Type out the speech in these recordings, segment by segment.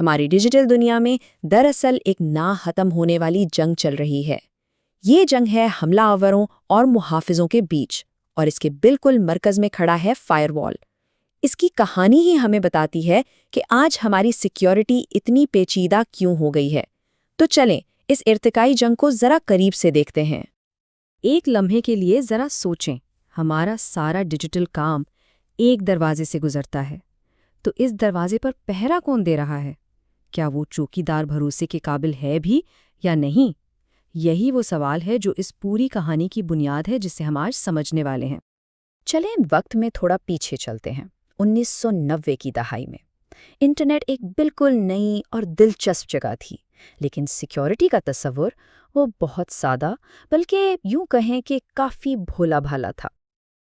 ہماری ڈیجیٹل دنیا میں دراصل ایک نہ ختم ہونے والی جنگ چل رہی ہے۔ یہ جنگ ہے حملہ آوروں اور محافظوں کے بیچ، اور اس کے بالکل مرکز میں کھڑا ہے فائر وال۔ اس کی کہانی ہی ہمیں بتاتی ہے کہ آج ہماری سیکیورٹی اتنی پیچیدہ کیوں ہو گئی ہے۔ تو چلیں اس ارتقائی جنگ کو ذرا قریب سے دیکھتے ہیں۔ ایک لمحے کے لیے ذرا سوچیں، ہمارا سارا ڈیجیٹل کام ایک دروازے سے گزرتا ہے، تو اس دروازے پر پہرا کون دے رہا ہے؟ کیا وہ چوکیدار بھروسے کے قابل ہے بھی یا نہیں؟ یہی وہ سوال ہے جو اس پوری کہانی کی بنیاد ہے جسے ہم آج سمجھنے والے ہیں۔ چلیں وقت میں تھوڑا پیچھے چلتے ہیں۔ 1990 کی دہائی میں انٹرنیٹ ایک بالکل نئی اور دلچسپ جگہ تھی، لیکن سیکیورٹی کا تصور وہ بہت سادہ، بلکہ یوں کہیں کہ کافی بھولا بھالا تھا۔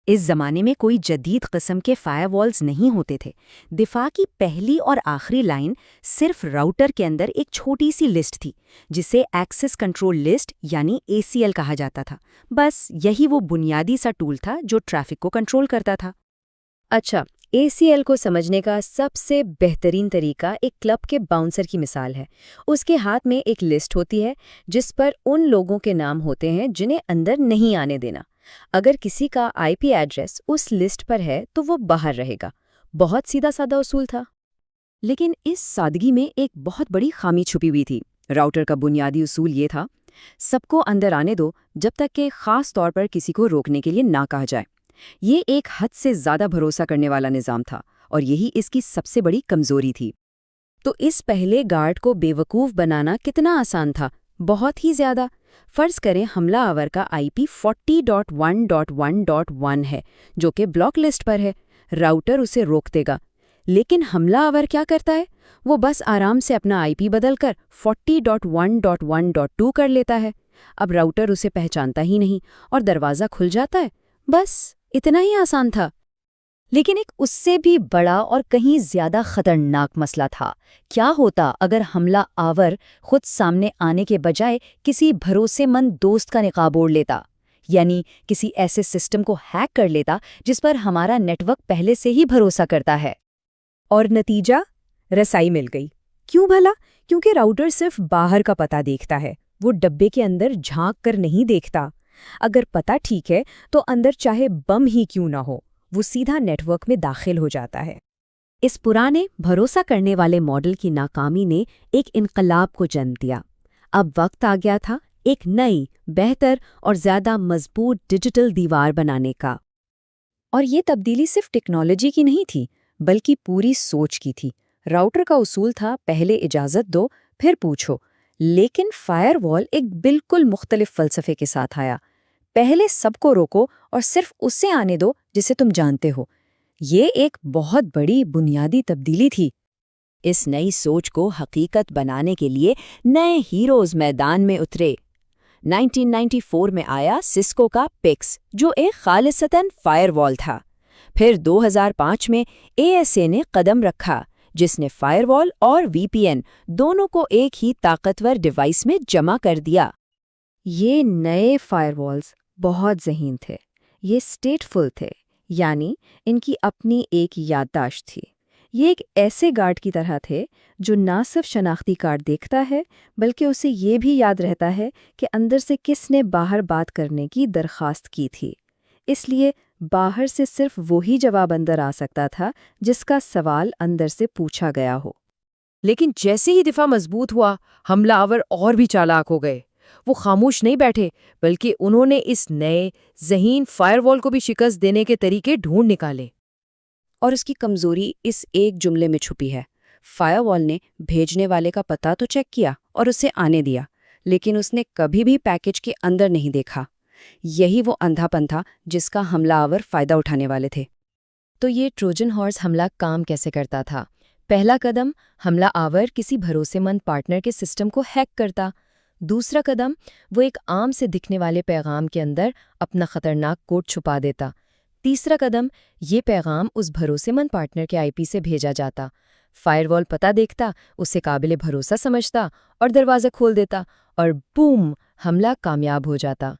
اس زمانے میں کوئی جدید قسم کے فائر والز نہیں ہوتے تھے۔ دفاع کی پہلی اور آخری لائن صرف راؤٹر کے اندر ایک چھوٹی سی لسٹ تھی، جسے ایکسس کنٹرول لسٹ یعنی ACL کہا جاتا تھا۔ بس یہی وہ بنیادی سا ٹول تھا جو ٹریفک کو کنٹرول کرتا تھا۔ اچھا، ACL کو سمجھنے کا سب سے بہترین طریقہ ایک کلب کے باؤنسر کی مثال ہے۔ اس کے ہاتھ میں ایک لسٹ ہوتی ہے جس پر ان لوگوں کے نام ہوتے ہیں جنہیں اندر نہیں آنے دینا۔ اگر کسی کا IP ایڈریس اس لسٹ پر ہے تو وہ باہر رہے گا۔ بہت سیدھا سادہ اصول تھا، لیکن اس سادگی میں ایک بہت بڑی خامی چھپی ہوئی تھی۔ راؤٹر کا بنیادی اصول یہ تھا، سب کو اندر آنے دو جب تک کہ خاص طور پر کسی کو روکنے کے لیے نہ کہا جائے۔ یہ ایک حد سے زیادہ بھروسہ کرنے والا نظام تھا، اور یہی اس کی سب سے بڑی کمزوری تھی۔ تو اس پہلے گارڈ کو بے وقوف بنانا کتنا آسان تھا؟ بہت ہی زیادہ۔ فرض کریں حملہ آور کا IP 40.1.1.1 ہے، جو کہ بلاک لسٹ پر ہے۔ راؤٹر اسے روک دے گا، لیکن حملہ آور کیا کرتا ہے؟ وہ بس آرام سے اپنا IP بدل کر 40.1.1.2 کر لیتا ہے۔ اب راؤٹر اسے پہچانتا ہی نہیں اور دروازہ کھل جاتا ہے۔ بس اتنا ہی آسان تھا۔ لیکن ایک اس سے بھی بڑا اور کہیں زیادہ خطرناک مسئلہ تھا۔ کیا ہوتا اگر حملہ آور خود سامنے آنے کے بجائے کسی بھروسے مند دوست کا نقاب اوڑھ لیتا، یعنی کسی ایسے سسٹم کو ہیک کر لیتا جس پر ہمارا نیٹ ورک پہلے سے ہی بھروسہ کرتا ہے؟ اور نتیجہ؟ رسائی مل گئی۔ کیوں بھلا؟ کیونکہ راؤٹر صرف باہر کا پتہ دیکھتا ہے، وہ ڈبے کے اندر جھانک کر نہیں دیکھتا۔ اگر پتہ ٹھیک ہے تو اندر چاہے بم ہی کیوں نہ ہو، وہ سیدھا نیٹ ورک میں داخل ہو جاتا ہے۔ اس پرانے بھروسہ کرنے والے ماڈل کی ناکامی نے ایک انقلاب کو جنم دیا۔ اب وقت آ گیا تھا ایک نئی، بہتر اور زیادہ مضبوط ڈیجیٹل دیوار بنانے کا۔ اور یہ تبدیلی صرف ٹیکنالوجی کی نہیں تھی، بلکہ پوری سوچ کی تھی۔ راؤٹر کا اصول تھا پہلے اجازت دو پھر پوچھو، لیکن فائر وال ایک بالکل مختلف فلسفے کے ساتھ آیا۔ پہلے سب کو روکو اور صرف اسے آنے دو جسے تم جانتے ہو۔ یہ ایک بہت بڑی بنیادی تبدیلی تھی۔ اس نئی سوچ کو حقیقت بنانے کے لیے نئے ہیروز میدان میں اترے۔ 1994 میں آیا سسکو کا پیکس، جو ایک خالصتاً فائر وال تھا۔ پھر 2005 میں ASA نے قدم رکھا، جس نے فائر وال اور VPN دونوں کو ایک ہی طاقتور ڈیوائس میں جمع کر دیا۔ یہ نئے فائر والز بہت ذہین تھے، یہ اسٹیٹفل تھے، یعنی ان کی اپنی ایک یادداشت تھی۔ یہ ایک ایسے گارڈ کی طرح تھے جو نہ صرف شناختی کارڈ دیکھتا ہے، بلکہ اسے یہ بھی یاد رہتا ہے کہ اندر سے کس نے باہر بات کرنے کی درخواست کی تھی۔ اس لیے باہر سے صرف وہی جواب اندر آ سکتا تھا جس کا سوال اندر سے پوچھا گیا ہو۔ لیکن جیسے ہی دفاع مضبوط ہوا، حملہ آور اور بھی چالاک ہو گئے۔ وہ خاموش نہیں بیٹھے، بلکہ انہوں نے اس نئے ذہین فائر وال کو بھی شکست دینے کے طریقے ڈھونڈ نکالے۔ اور اس کی کمزوری اس ایک جملے میں چھپی ہے۔ فائر وال نے بھیجنے والے کا پتہ تو چیک کیا اور اسے آنے دیا، لیکن اس نے کبھی بھی پیکج کے اندر نہیں دیکھا۔ یہی وہ اندھا پن تھا جس کا حملہ آور فائدہ اٹھانے والے تھے۔ تو یہ ٹروجن ہارس حملہ کام کیسے کرتا تھا؟ پہلا قدم، حملہ آور کسی بھروسے مند پارٹنر کے سسٹم کو ہیک کرتا۔ دوسرا قدم، وہ ایک عام سے دکھنے والے پیغام کے اندر اپنا خطرناک کوڈ چھپا دیتا۔ تیسرا قدم، یہ پیغام اس بھروسے مند پارٹنر کے IP سے بھیجا جاتا۔ فائر وال پتہ دیکھتا، اسے قابل بھروسہ سمجھتا اور دروازہ کھول دیتا، اور بوم، حملہ کامیاب ہو جاتا۔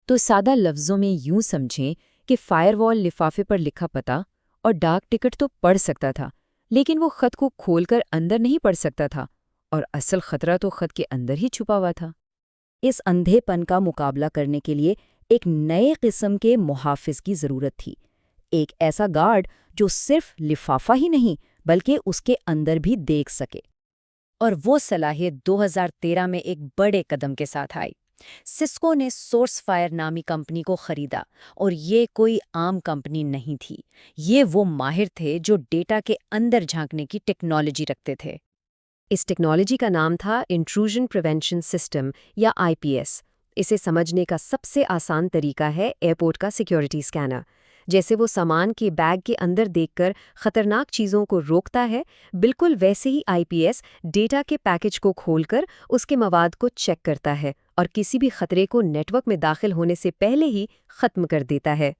تو سادہ لفظوں میں یوں سمجھیں کہ فائر وال لفافے پر لکھا پتہ اور ڈاک ٹکٹ تو پڑھ سکتا تھا، لیکن وہ خط کو کھول کر اندر نہیں پڑھ سکتا تھا، اور اصل خطرہ تو خط کے اندر ہی چھپا ہوا تھا۔ اس اندھے پن کا مقابلہ کرنے کے لیے ایک نئے قسم کے محافظ کی ضرورت تھی، ایک ایسا گارڈ جو صرف لفافہ ہی نہیں بلکہ اس کے اندر بھی دیکھ سکے۔ اور وہ صلاحیت 2013 میں ایک بڑے قدم کے ساتھ آئی۔ سسکو نے سورس فائر نامی کمپنی کو خریدا، اور یہ کوئی عام کمپنی نہیں تھی، یہ وہ ماہر تھے جو ڈیٹا کے اندر جھانکنے کی ٹیکنالوجی رکھتے تھے۔ اس ٹیکنالوجی کا نام تھا انٹروژن پریونشن سسٹم یا IPS۔ اسے سمجھنے کا سب سے آسان طریقہ ہے ایئرپورٹ کا سیکیورٹی اسکینر۔ جیسے وہ سامان کے بیگ کے اندر دیکھ کر خطرناک چیزوں کو روکتا ہے، بالکل ویسے ہی IPS ڈیٹا کے پیکج کو کھول کر اس کے مواد کو چیک کرتا ہے اور کسی بھی خطرے کو نیٹ ورک میں داخل ہونے سے پہلے ہی ختم کر دیتا ہے۔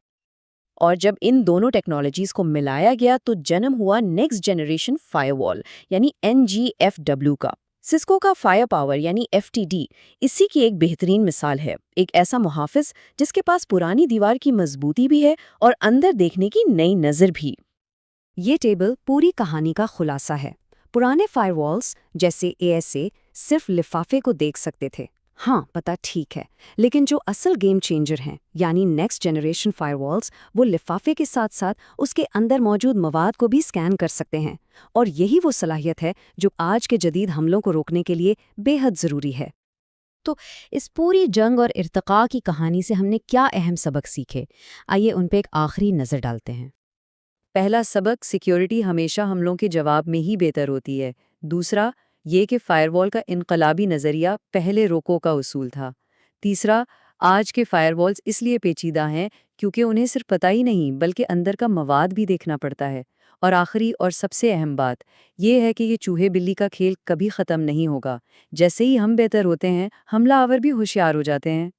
اور جب ان دونوں ٹیکنالوجیز کو ملایا گیا تو جنم ہوا نیکسٹ جنریشن فائر وال یعنی NGFW کا۔ سسکو کا فائر پاور یعنی FTD اسی کی ایک بہترین مثال ہے، ایک ایسا محافظ جس کے پاس پرانی دیوار کی مضبوطی بھی ہے اور اندر دیکھنے کی نئی نظر بھی۔ یہ ٹیبل پوری کہانی کا خلاصہ ہے۔ پرانے فائر والز جیسے ASA صرف لفافے کو دیکھ سکتے تھے، ہاں پتہ ٹھیک ہے، لیکن جو اصل گیم چینجر ہیں یعنی نیکسٹ جنریشن فائر والز، وہ لفافے کے ساتھ ساتھ اس کے اندر موجود مواد کو بھی سکین کر سکتے ہیں، اور یہی وہ صلاحیت ہے جو آج کے جدید حملوں کو روکنے کے لیے بے حد ضروری ہے۔ تو اس پوری جنگ اور ارتقاء کی کہانی سے ہم نے کیا اہم سبق سیکھے؟ آئیے ان پہ ایک آخری نظر ڈالتے ہیں۔ پہلا سبق، سیکیورٹی ہمیشہ حملوں کے جواب میں ہی بہتر ہوتی ہے۔ دوسرا، یہ کہ فائر وال کا انقلابی نظریہ پہلے روکو کا اصول تھا۔ تیسرا، آج کے فائر والز اس لیے پیچیدہ ہیں کیونکہ انہیں صرف پتہ ہی نہیں بلکہ اندر کا مواد بھی دیکھنا پڑتا ہے۔ اور آخری اور سب سے اہم بات یہ ہے کہ یہ چوہے بلی کا کھیل کبھی ختم نہیں ہوگا۔ جیسے ہی ہم بہتر ہوتے ہیں، حملہ آور بھی ہوشیار ہو جاتے ہیں۔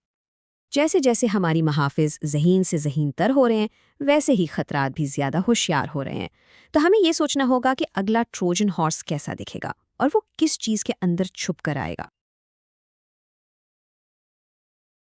جیسے جیسے ہماری محافظ ذہین سے ذہین تر ہو رہے ہیں، ویسے ہی خطرات بھی زیادہ ہوشیار ہو رہے ہیں۔ تو ہمیں یہ سوچنا ہوگا کہ اگلا ٹروجن ہارس کیسا دکھے گا اور وہ کس چیز کے اندر چھپ کر آئے گا۔